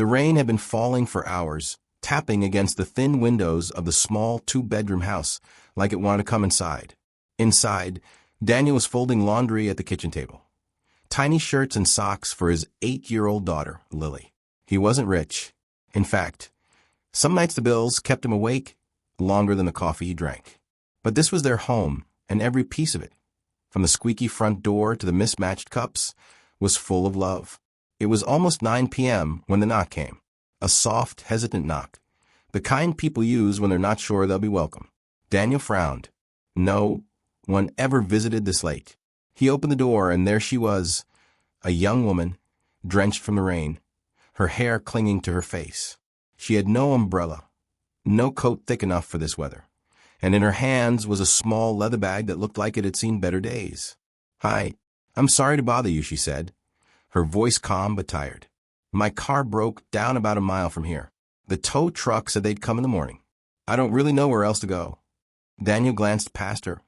The rain had been falling for hours, tapping against the thin windows of the small two-bedroom house like it wanted to come inside. Inside, Daniel was folding laundry at the kitchen table. Tiny shirts and socks for his 8-year-old daughter, Lily. He wasn't rich. In fact, some nights the bills kept him awake longer than the coffee he drank. But this was their home, and every piece of it, from the squeaky front door to the mismatched cups, was full of love. It was almost 9 p.m. when the knock came. A soft, hesitant knock, the kind people use when they're not sure they'll be welcome. Daniel frowned. No one ever visited this late. He opened the door, and there she was, a young woman, drenched from the rain, her hair clinging to her face. She had no umbrella, no coat thick enough for this weather, and in her hands was a small leather bag that looked like it had seen better days. "Hi, I'm sorry to bother you," she said, her voice calm but tired. "My car broke down about a mile from here. The tow truck said they'd come in the morning. I don't really know where else to go." Daniel glanced past her.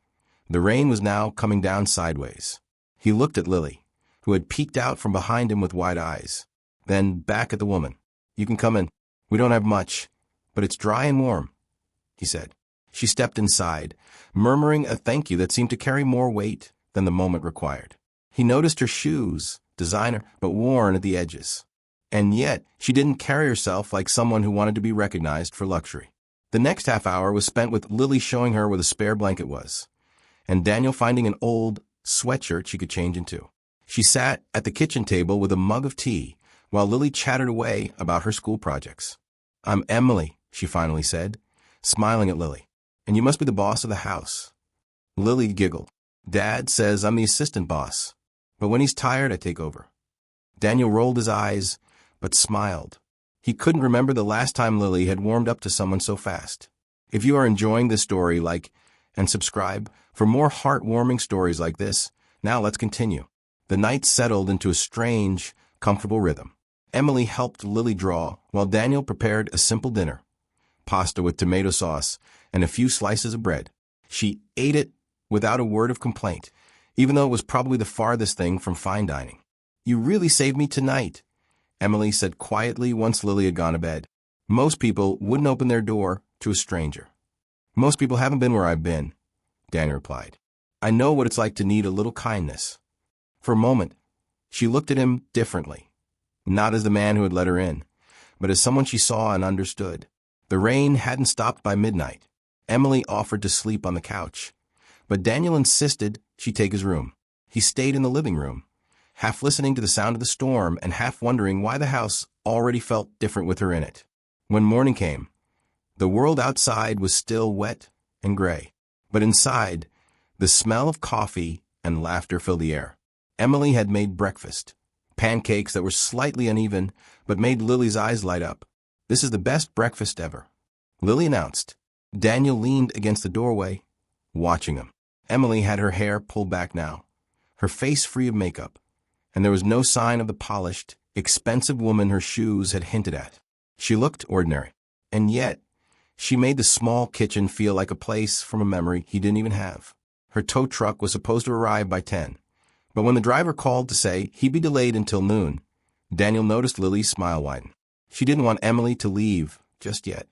The rain was now coming down sideways. He looked at Lily, who had peeked out from behind him with wide eyes, then back at the woman. "You can come in. We don't have much, but it's dry and warm," he said. She stepped inside, murmuring a thank you that seemed to carry more weight than the moment required. He noticed her shoes, designer, but worn at the edges. And yet, she didn't carry herself like someone who wanted to be recognized for luxury. The next half hour was spent with Lily showing her where the spare blanket was, and Daniel finding an old sweatshirt she could change into. She sat at the kitchen table with a mug of tea, while Lily chattered away about her school projects. "I'm Emily," she finally said, smiling at Lily. "And you must be the boss of the house." Lily giggled. "Dad says I'm the assistant boss, but when he's tired, I take over." Daniel rolled his eyes, but smiled. He couldn't remember the last time Lily had warmed up to someone so fast. If you are enjoying this story, like and subscribe for more heartwarming stories like this. Now let's continue. The night settled into a strange, comfortable rhythm. Emily helped Lily draw, while Daniel prepared a simple dinner: pasta with tomato sauce and a few slices of bread. She ate it without a word of complaint, even though it was probably the farthest thing from fine dining. "You really saved me tonight," Emily said quietly once Lily had gone to bed. "Most people wouldn't open their door to a stranger." "Most people haven't been where I've been," Daniel replied. "I know what it's like to need a little kindness." For a moment, she looked at him differently, not as the man who had let her in, but as someone she saw and understood. The rain hadn't stopped by midnight. Emily offered to sleep on the couch, but Daniel insisted she take his room. He stayed in the living room, half listening to the sound of the storm and half wondering why the house already felt different with her in it. When morning came, the world outside was still wet and gray, but inside, the smell of coffee and laughter filled the air. Emily had made breakfast, pancakes that were slightly uneven, but made Lily's eyes light up. "This is the best breakfast ever," Lily announced. Daniel leaned against the doorway, watching him. Emily had her hair pulled back now, her face free of makeup, and there was no sign of the polished, expensive woman her shoes had hinted at. She looked ordinary, and yet she made the small kitchen feel like a place from a memory he didn't even have. Her tow truck was supposed to arrive by 10, but when the driver called to say he'd be delayed until noon, Daniel noticed Lily's smile widen. She didn't want Emily to leave just yet,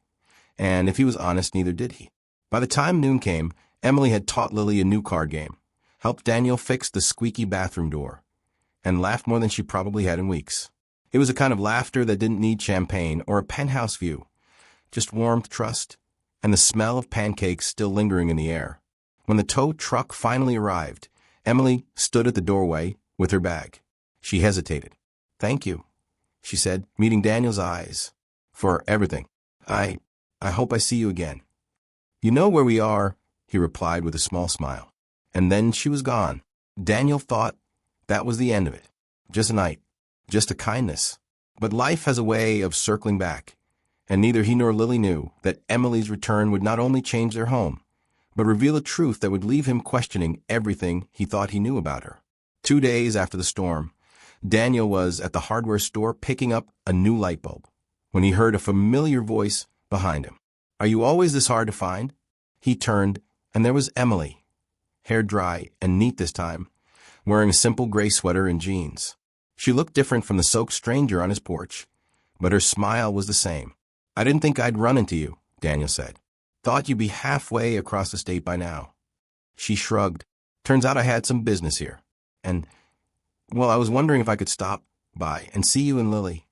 and if he was honest, neither did he. By the time noon came, Emily had taught Lily a new card game, helped Daniel fix the squeaky bathroom door, and laughed more than she probably had in weeks. It was a kind of laughter that didn't need champagne or a penthouse view, just warmth, trust, and the smell of pancakes still lingering in the air. When the tow truck finally arrived, Emily stood at the doorway with her bag. She hesitated. "Thank you," she said, meeting Daniel's eyes, "for everything. I hope I see you again." "You know where we are," he replied with a small smile. And then she was gone. Daniel thought that was the end of it. Just a night. Just a kindness. But life has a way of circling back, and neither he nor Lily knew that Emily's return would not only change their home, but reveal a truth that would leave him questioning everything he thought he knew about her. 2 days after the storm, Daniel was at the hardware store picking up a new light bulb when he heard a familiar voice behind him. "Are you always this hard to find?" He turned, and there was Emily, hair dry and neat this time, wearing a simple gray sweater and jeans. She looked different from the soaked stranger on his porch, but her smile was the same. "I didn't think I'd run into you," Daniel said. "Thought you'd be halfway across the state by now." She shrugged. "Turns out I had some business here. And, well, I was wondering if I could stop by and see you and Lily."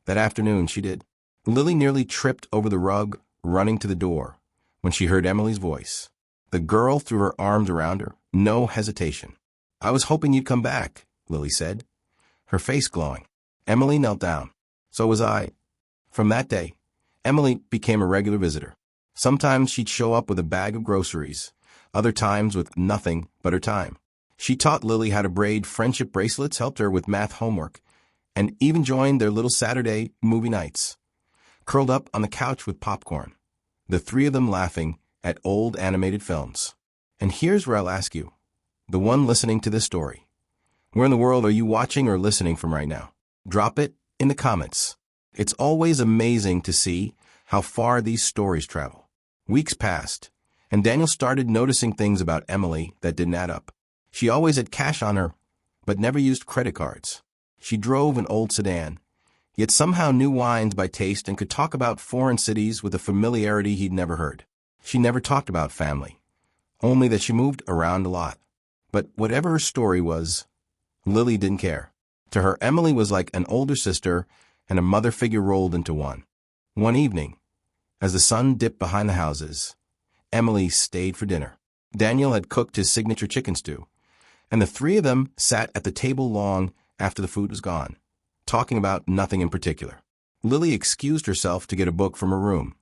That afternoon, she did. Lily nearly tripped over the rug, running to the door, when she heard Emily's voice. The girl threw her arms around her, no hesitation. "I was hoping you'd come back," Lily said, her face glowing. Emily knelt down. "So was I." From that day, Emily became a regular visitor. Sometimes she'd show up with a bag of groceries, other times with nothing but her time. She taught Lily how to braid friendship bracelets, helped her with math homework, and even joined their little Saturday movie nights. Curled up on the couch with popcorn, the three of them laughing at old animated films. And here's where I'll ask you, the one listening to this story, where in the world are you watching or listening from right now? Drop it in the comments. It's always amazing to see how far these stories travel. Weeks passed, and Daniel started noticing things about Emily that didn't add up. She always had cash on her, but never used credit cards. She drove an old sedan, yet somehow knew wines by taste and could talk about foreign cities with a familiarity he'd never heard. She never talked about family, only that she moved around a lot. But whatever her story was, Lily didn't care. To her, Emily was like an older sister and a mother figure rolled into one. One evening, as the sun dipped behind the houses, Emily stayed for dinner. Daniel had cooked his signature chicken stew, and the three of them sat at the table long after the food was gone, talking about nothing in particular. Lily excused herself to get a book from her room,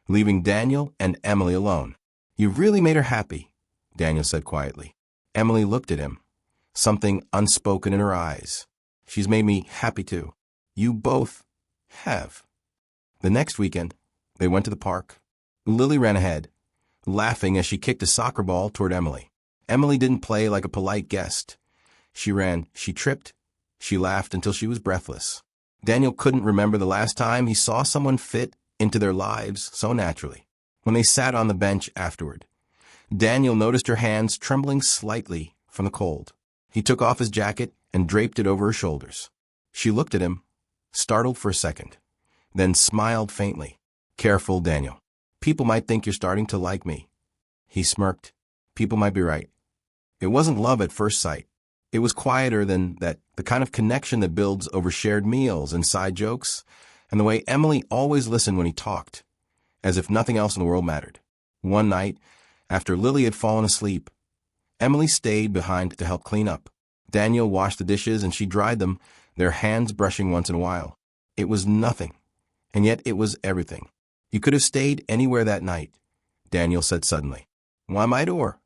leaving Daniel and Emily alone. "You really made her happy," Daniel said quietly. Emily looked at him, something unspoken in her eyes. "She's made me happy too." "You both have." The next weekend, they went to the park. Lily ran ahead, laughing as she kicked a soccer ball toward Emily. Emily didn't play like a polite guest. She ran, she tripped, she laughed until she was breathless. Daniel couldn't remember the last time he saw someone fit into their lives so naturally. When they sat on the bench afterward, Daniel noticed her hands trembling slightly from the cold. He took off his jacket and draped it over her shoulders. She looked at him, startled for a second, then smiled faintly. "Careful, Daniel. People might think you're starting to like me." He smirked. "People might be right." It wasn't love at first sight. It was quieter than that, the kind of connection that builds over shared meals and side jokes, and the way Emily always listened when he talked, as if nothing else in the world mattered. One night, after Lily had fallen asleep, Emily stayed behind to help clean up. Daniel washed the dishes and she dried them, their hands brushing once in a while. It was nothing, and yet it was everything. "You could have stayed anywhere that night," Daniel said suddenly. "Why my door?"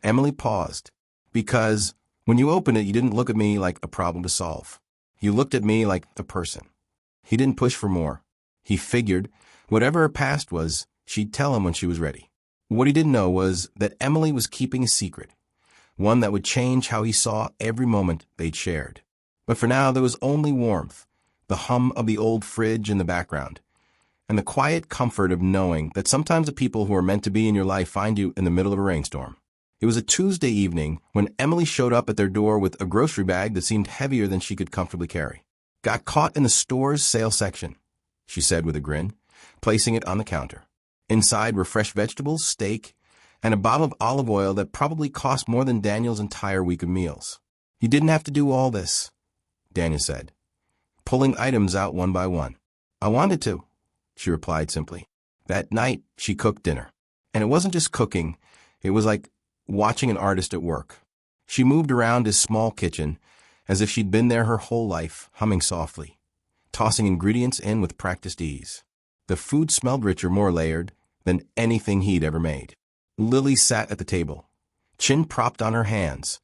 Emily paused. "Because when you opened it, you didn't look at me like a problem to solve. You looked at me like a person." He didn't push for more. He figured, whatever her past was, she'd tell him when she was ready. What he didn't know was that Emily was keeping a secret, one that would change how he saw every moment they'd shared. But for now, there was only warmth, the hum of the old fridge in the background, and the quiet comfort of knowing that sometimes the people who are meant to be in your life find you in the middle of a rainstorm. It was a Tuesday evening when Emily showed up at their door with a grocery bag that seemed heavier than she could comfortably carry. "Got caught in the store's sale section," she said with a grin, placing it on the counter. Inside were fresh vegetables, steak, and a bottle of olive oil that probably cost more than Daniel's entire week of meals. "You didn't have to do all this," Daniel said, pulling items out one by one. "I wanted to," she replied simply. That night, she cooked dinner. And it wasn't just cooking, it was like watching an artist at work. She moved around his small kitchen as if she'd been there her whole life, humming softly, tossing ingredients in with practiced ease. The food smelled richer, more layered than anything he'd ever made. Lily sat at the table, chin propped on her hands,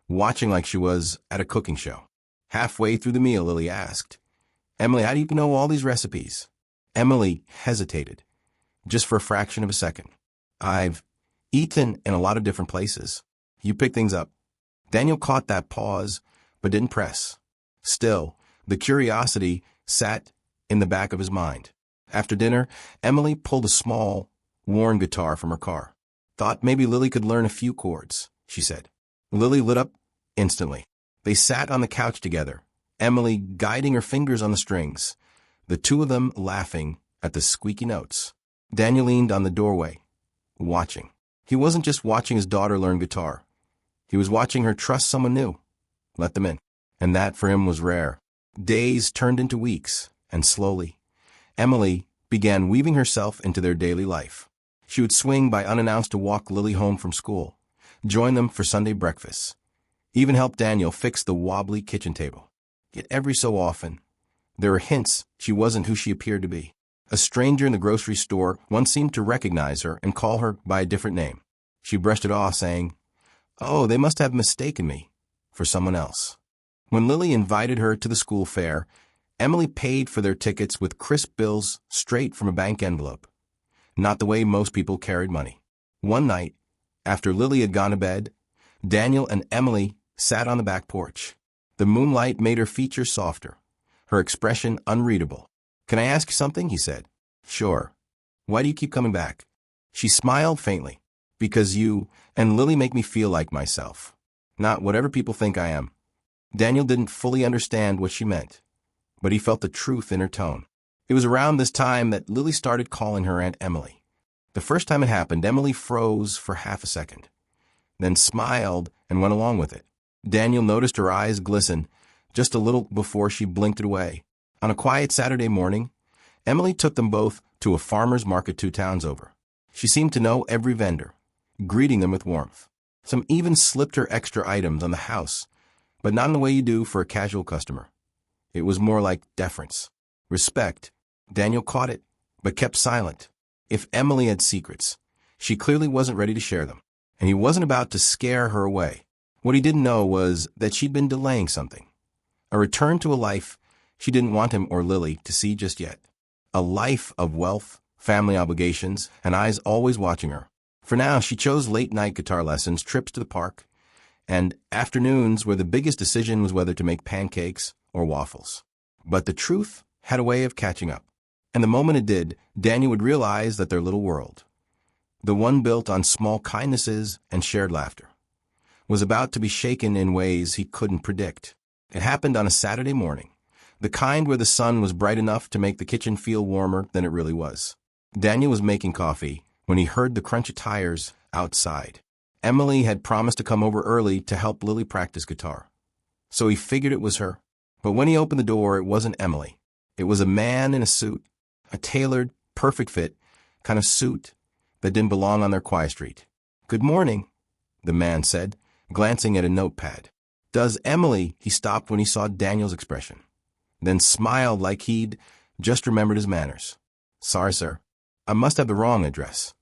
watching like she was at a cooking show. Halfway through the meal, Lily asked, "Emily, how do you know all these recipes?" Emily hesitated, just for a fraction of a second. "I've eaten in a lot of different places." "You pick things up." Daniel caught that pause, but didn't press. Still, the curiosity sat in the back of his mind. After dinner, Emily pulled a small, worn guitar from her car. "Thought maybe Lily could learn a few chords," she said. Lily lit up instantly. They sat on the couch together, Emily guiding her fingers on the strings, the two of them laughing at the squeaky notes. Daniel leaned on the doorway, watching. He wasn't just watching his daughter learn guitar. He was watching her trust someone new, let them in. And that for him was rare. Days turned into weeks, and slowly, Emily began weaving herself into their daily life. She would swing by unannounced to walk Lily home from school, join them for Sunday breakfasts, even help Daniel fix the wobbly kitchen table. Yet every so often, there were hints she wasn't who she appeared to be. A stranger in the grocery store once seemed to recognize her and call her by a different name. She brushed it off, saying, "Oh, they must have mistaken me for someone else." When Lily invited her to the school fair, Emily paid for their tickets with crisp bills straight from a bank envelope, not the way most people carried money. One night, after Lily had gone to bed, Daniel and Emily sat on the back porch. The moonlight made her features softer, her expression unreadable. "Can I ask you something?" he said. "Sure. Why do you keep coming back?" She smiled faintly. "Because you and Lily make me feel like myself, not whatever people think I am." Daniel didn't fully understand what she meant, but he felt the truth in her tone. It was around this time that Lily started calling her Aunt Emily. The first time it happened, Emily froze for half a second, then smiled and went along with it. Daniel noticed her eyes glisten just a little before she blinked it away. On a quiet Saturday morning, Emily took them both to a farmer's market 2 towns over. She seemed to know every vendor, greeting them with warmth. Some even slipped her extra items on the house, but not in the way you do for a casual customer. It was more like deference, respect. Daniel caught it, but kept silent. If Emily had secrets, she clearly wasn't ready to share them, and he wasn't about to scare her away. What he didn't know was that she'd been delaying something, a return to a life she didn't want him or Lily to see just yet. A life of wealth, family obligations, and eyes always watching her. For now, she chose late-night guitar lessons, trips to the park, and afternoons where the biggest decision was whether to make pancakes or waffles. But the truth had a way of catching up, and the moment it did, Daniel would realize that their little world, the one built on small kindnesses and shared laughter, was about to be shaken in ways he couldn't predict. It happened on a Saturday morning, the kind where the sun was bright enough to make the kitchen feel warmer than it really was. Daniel was making coffee when he heard the crunch of tires outside. Emily had promised to come over early to help Lily practice guitar, so he figured it was her. But when he opened the door, it wasn't Emily. It was a man in a suit, a tailored, perfect fit kind of suit that didn't belong on their quiet street. "Good morning," the man said, glancing at a notepad. "Does Emily—" He stopped when he saw Daniel's expression, then smiled like he'd just remembered his manners. "Sorry, sir. I must have the wrong address."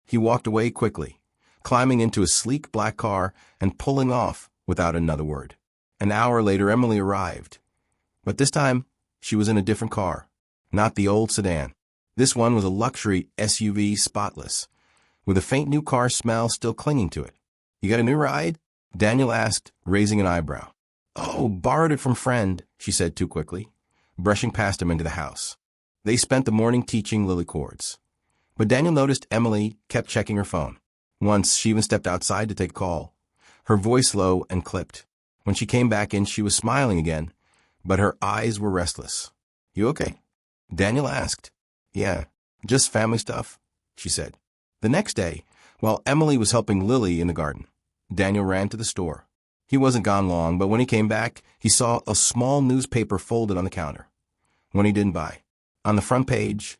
He walked away quickly, climbing into a sleek black car and pulling off without another word. An hour later, Emily arrived, but this time she was in a different car, not the old sedan. This one was a luxury SUV, spotless, with a faint new car smell still clinging to it. "You got a new ride?" Daniel asked, raising an eyebrow. "Oh, borrowed it from friend," she said too quickly, brushing past him into the house. They spent the morning teaching Lily chords, but Daniel noticed Emily kept checking her phone. Once, she even stepped outside to take a call, her voice low and clipped. When she came back in, she was smiling again, but her eyes were restless. "You okay?" Daniel asked. "Yeah, just family stuff," she said. The next day, while Emily was helping Lily in the garden, Daniel ran to the store. He wasn't gone long, but when he came back, he saw a small newspaper folded on the counter, one he didn't buy. On the front page,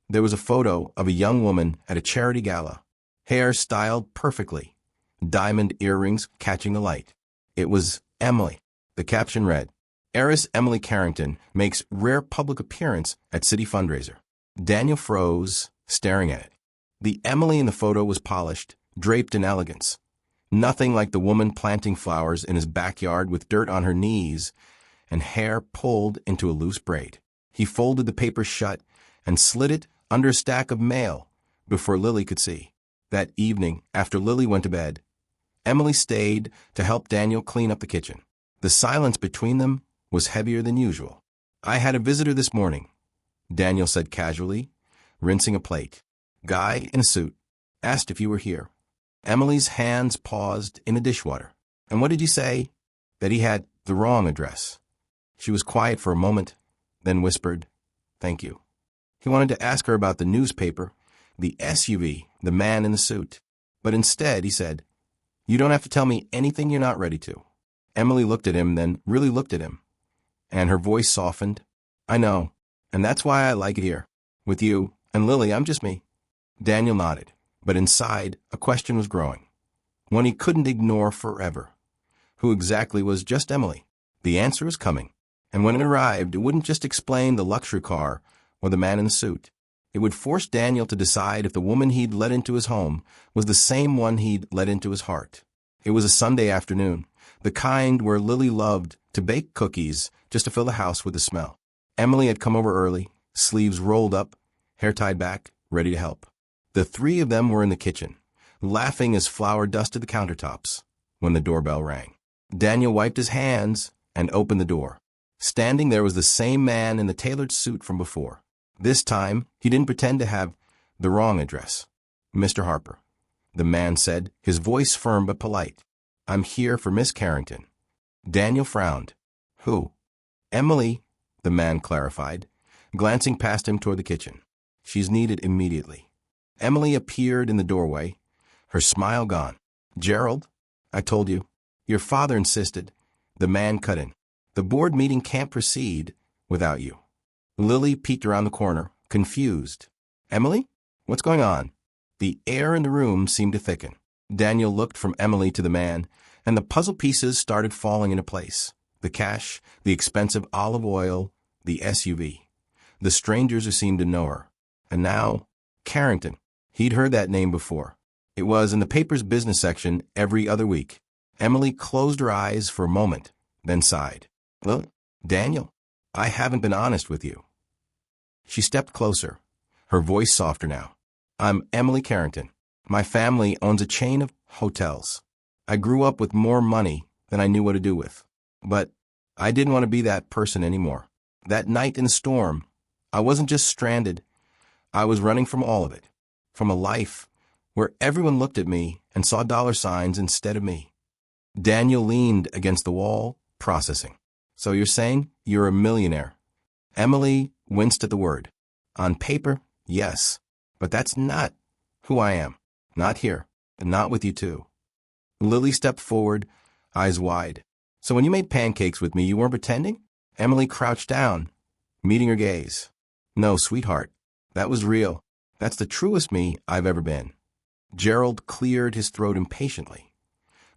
there was a photo of a young woman at a charity gala, hair styled perfectly, diamond earrings catching the light. It was Emily. The caption read, "Heiress Emily Carrington makes rare public appearance at city fundraiser." Daniel froze, staring at it. The Emily in the photo was polished, draped in elegance. Nothing like the woman planting flowers in his backyard with dirt on her knees and hair pulled into a loose braid. He folded the paper shut and slid it under a stack of mail before Lily could see. That evening, after Lily went to bed, Emily stayed to help Daniel clean up the kitchen. The silence between them was heavier than usual. "I had a visitor this morning," Daniel said casually, rinsing a plate. "Guy in a suit. Asked if you were here." Emily's hands paused in the dishwater. "And what did you say?" "That he had the wrong address." She was quiet for a moment, then whispered, Thank you. He wanted to ask her about the newspaper, the SUV, the man in the suit. But instead, he said, "You don't have to tell me anything you're not ready to." Emily looked at him, then really looked at him, and her voice softened. "I know, and that's why I like it here. With you and Lily, I'm just me." Daniel nodded, but inside, a question was growing. One he couldn't ignore forever. Who exactly was just Emily? The answer was coming. And when it arrived, it wouldn't just explain the luxury car or the man in the suit. It would force Daniel to decide if the woman he'd let into his home was the same one he'd let into his heart. It was a Sunday afternoon, the kind where Lily loved to bake cookies just to fill the house with the smell. Emily had come over early, sleeves rolled up, hair tied back, ready to help. The three of them were in the kitchen, laughing as flour dusted the countertops, when the doorbell rang. Daniel wiped his hands and opened the door. Standing there was the same man in the tailored suit from before. This time, he didn't pretend to have the wrong address. "Mr. Harper," the man said, his voice firm but polite. "I'm here for Miss Carrington." Daniel frowned. "Who?" "Emily," the man clarified, glancing past him toward the kitchen. "She's needed immediately." Emily appeared in the doorway, her smile gone. "Gerald, I told you. Your father insisted." The man cut in. "The board meeting can't proceed without you." Lily peeked around the corner, confused. "Emily? What's going on?" The air in the room seemed to thicken. Daniel looked from Emily to the man, and the puzzle pieces started falling into place. The cash, the expensive olive oil, the SUV. The strangers who seemed to know her. And now, Carrington. He'd heard that name before. It was in the paper's business section every other week. Emily closed her eyes for a moment, then sighed. "Look, Daniel, I haven't been honest with you." She stepped closer, her voice softer now. "I'm Emily Carrington. My family owns a chain of hotels. I grew up with more money than I knew what to do with. But I didn't want to be that person anymore. That night in the storm, I wasn't just stranded. I was running from all of it. From a life where everyone looked at me and saw dollar signs instead of me." Daniel leaned against the wall, processing. "So you're saying you're a millionaire?" Emily winced at the word. "On paper, yes. But that's not who I am. Not here. And not with you too." Lily stepped forward, eyes wide. "So when you made pancakes with me, you weren't pretending?" Emily crouched down, meeting her gaze. "No, sweetheart. That was real. That's the truest me I've ever been." Gerald cleared his throat impatiently.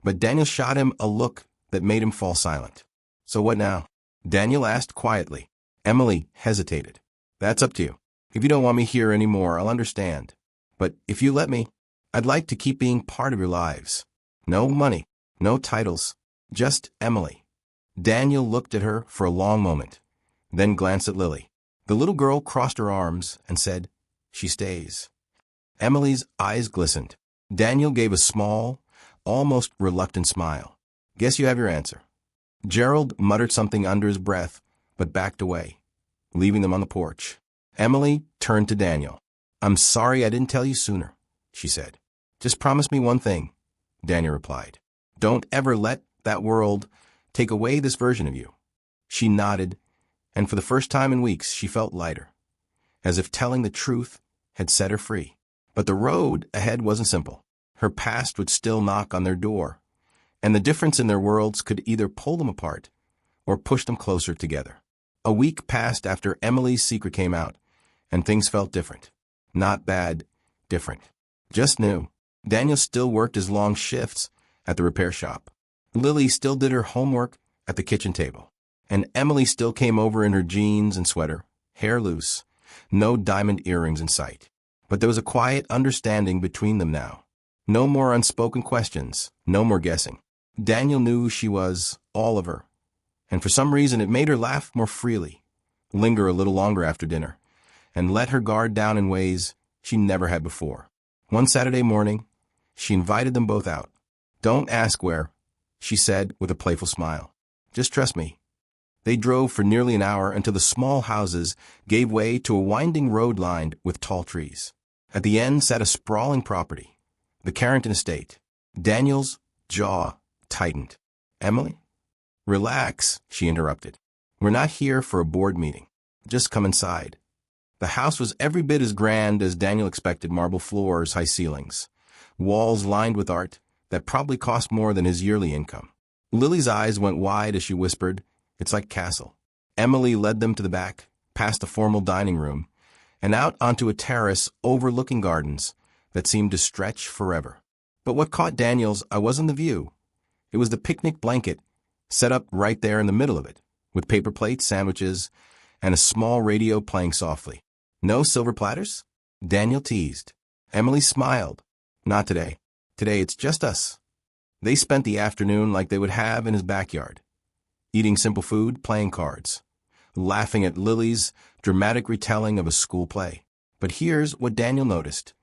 But Daniel shot him a look that made him fall silent. "So what now?" Daniel asked quietly. Emily hesitated. "That's up to you. If you don't want me here anymore, I'll understand. But if you let me, I'd like to keep being part of your lives. No money, no titles, just Emily." Daniel looked at her for a long moment, then glanced at Lily. The little girl crossed her arms and said, "She stays." Emily's eyes glistened. Daniel gave a small, almost reluctant smile. "Guess you have your answer." Gerald muttered something under his breath, but backed away, leaving them on the porch. Emily turned to Daniel. "I'm sorry I didn't tell you sooner," she said. "Just promise me one thing," Daniel replied. "Don't ever let that world take away this version of you." She nodded, and for the first time in weeks she felt lighter, as if telling the truth had set her free. But the road ahead wasn't simple. Her past would still knock on their door, and the difference in their worlds could either pull them apart or push them closer together. A week passed after Emily's secret came out, and things felt different. Not bad, different. Just new. Daniel still worked his long shifts at the repair shop. Lily still did her homework at the kitchen table. And Emily still came over in her jeans and sweater, hair loose, no diamond earrings in sight. But there was a quiet understanding between them now. No more unspoken questions, no more guessing. Daniel knew she was all of her, and for some reason it made her laugh more freely, linger a little longer after dinner, and let her guard down in ways she never had before. One Saturday morning, she invited them both out. "Don't ask where," she said with a playful smile. "Just trust me." They drove for nearly an hour until the small houses gave way to a winding road lined with tall trees. At the end sat a sprawling property, the Carrington estate. Daniel's jaw tightened. "Emily?" "Relax," she interrupted. "We're not here for a board meeting. Just come inside." The house was every bit as grand as Daniel expected: marble floors, high ceilings, walls lined with art that probably cost more than his yearly income. Lily's eyes went wide as she whispered, "It's like a castle." Emily led them to the back, past a formal dining room, and out onto a terrace overlooking gardens that seemed to stretch forever. But what caught Daniel's eye wasn't the view. It was the picnic blanket set up right there in the middle of it, with paper plates, sandwiches, and a small radio playing softly. "No silver platters?" Daniel teased. Emily smiled. "Not today. Today it's just us." They spent the afternoon like they would have in his backyard, eating simple food, playing cards, laughing at Lily's dramatic retelling of a school play. But here's what Daniel noticed.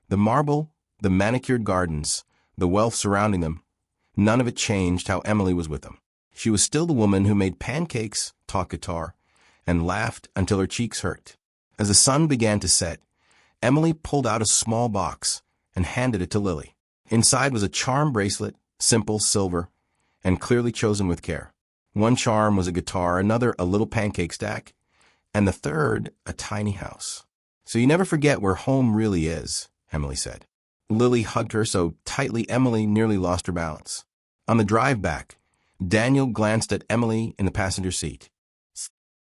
The marble, the manicured gardens, the wealth surrounding them, none of it changed how Emily was with them. She was still the woman who made pancakes, taught guitar, and laughed until her cheeks hurt. As the sun began to set, Emily pulled out a small box and handed it to Lily. Inside was a charm bracelet, simple, silver, and clearly chosen with care. One charm was a guitar, another a little pancake stack, and the third a tiny house. "So you never forget where home really is," Emily said. Lily hugged her so tightly Emily nearly lost her balance. On the drive back, Daniel glanced at Emily in the passenger seat.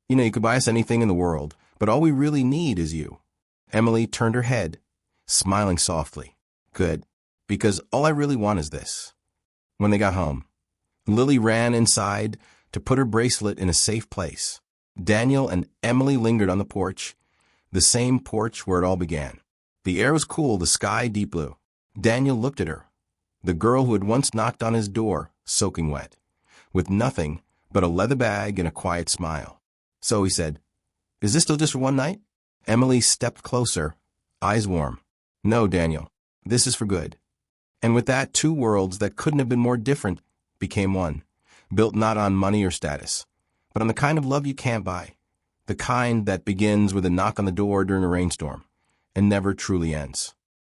You could buy us anything in the world, but all we really need is you." Emily turned her head, smiling softly. "Good, because all I really want is this." When they got home, Lily ran inside to put her bracelet in a safe place. Daniel and Emily lingered on the porch, the same porch where it all began. The air was cool, the sky deep blue. Daniel looked at her, the girl who had once knocked on his door, soaking wet, with nothing but a leather bag and a quiet smile. "So," he said, "is this still just for one night?" Emily stepped closer, eyes warm. "No, Daniel, this is for good." And with that, two worlds that couldn't have been more different became one, built not on money or status, but on the kind of love you can't buy, the kind that begins with a knock on the door during a rainstorm and never truly ends.